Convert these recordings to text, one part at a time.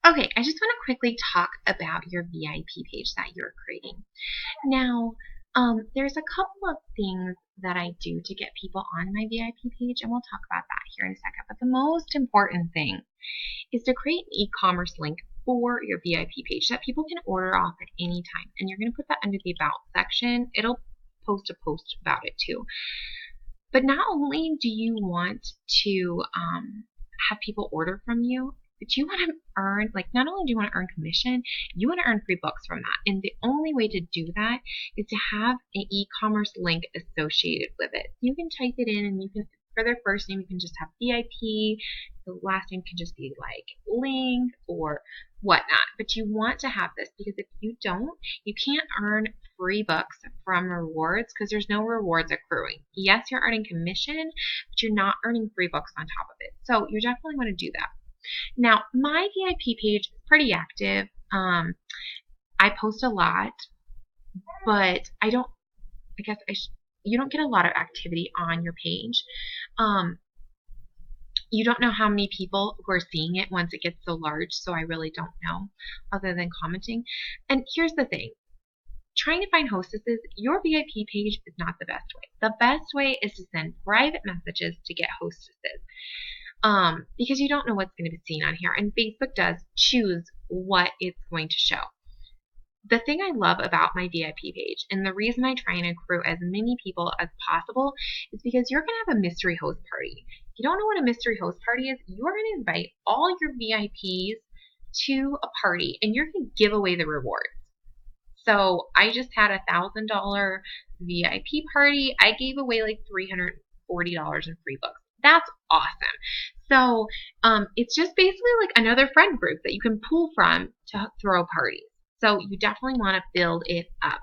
Okay, I just want to quickly talk about your VIP page that you're creating. Now, there's a couple of things that I do to get people on my VIP page, and we'll talk about that here in a second. But the most important thing is to create an e-commerce link for your VIP page that people can order off at any time. And you're going to put that under the About section. It'll post a post about it too. But not only do you want to have people order from you, but you want to earn, like, not only do you want to earn commission, you want to earn free books from that. And the only way to do that is to have an e-commerce link associated with it. You can type it in and you can, for their first name, you can just have VIP. The last name can just be like link or whatnot. But you want to have this because if you don't, you can't earn free books from rewards because there's no rewards accruing. Yes, you're earning commission, but you're not earning free books on top of it. So you definitely want to do that. Now, my VIP page is pretty active. I post a lot, but I don't, I guess you don't get a lot of activity on your page. You don't know how many people who are seeing it once it gets so large, so I really don't know other than commenting. And here's the thing. Trying to find hostesses, your VIP page is not the best way. The best way is to send private messages to get hostesses. Because you don't know what's going to be seen on here, and Facebook does choose what it's going to show. The thing I love about my VIP page, and the reason I try and accrue as many people as possible, is because you're going to have a mystery host party. If you don't know what a mystery host party is, you're going to invite all your VIPs to a party, and you're going to give away the rewards. So I just had a $1,000 VIP party. I gave away like $340 in free books. That's awesome. So it's just basically like another friend group that you can pull from to throw parties. So you definitely want to build it up.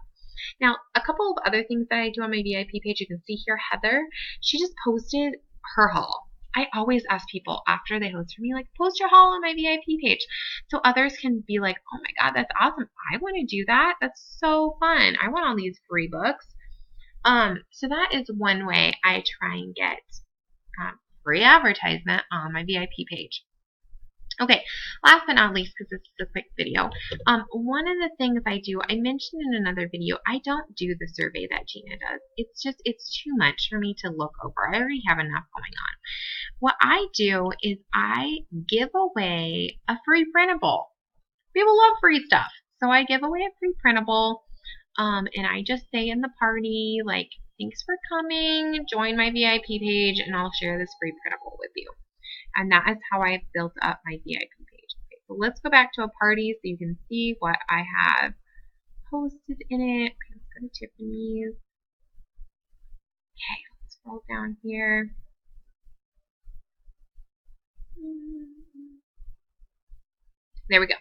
Now, a couple of other things that I do on my VIP page, you can see here, Heather, she just posted her haul. I always ask people after they host for me, like, post your haul on my VIP page. So others can be like, oh my God, that's awesome. I want to do that. That's so fun. I want all these free books. So that is one way I try and get free advertisement on my VIP page. Okay, last but not least, because this is a quick video, one of the things I do, I mentioned in another video, I don't do the survey that Gina does. It's too much for me to look over. I already have enough going on. What I do is I give away a free printable. People love free stuff. So I give away a free printable, and I just say in the party, like, thanks for coming, join my VIP page, and I'll share this free printable with you. And that is how I've built up my VIP page. Okay, so let's go back to a party so you can see what I have posted in it. Okay, let's go to Tiffany's. Okay, let's scroll down here. There we go.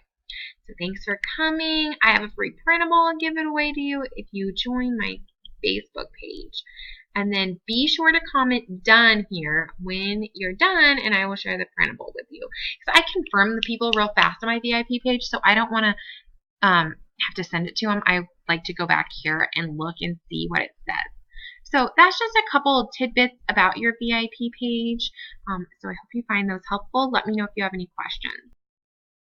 So thanks for coming. I have a free printable. I'll give it away to you if you join my Facebook page. And then be sure to comment done here when you're done, and I will share the printable with you. So I confirm the people real fast on my VIP page, so I don't want to have to send it to them. I like to go back here and look and see what it says. So that's just a couple of tidbits about your VIP page. So I hope you find those helpful. Let me know if you have any questions.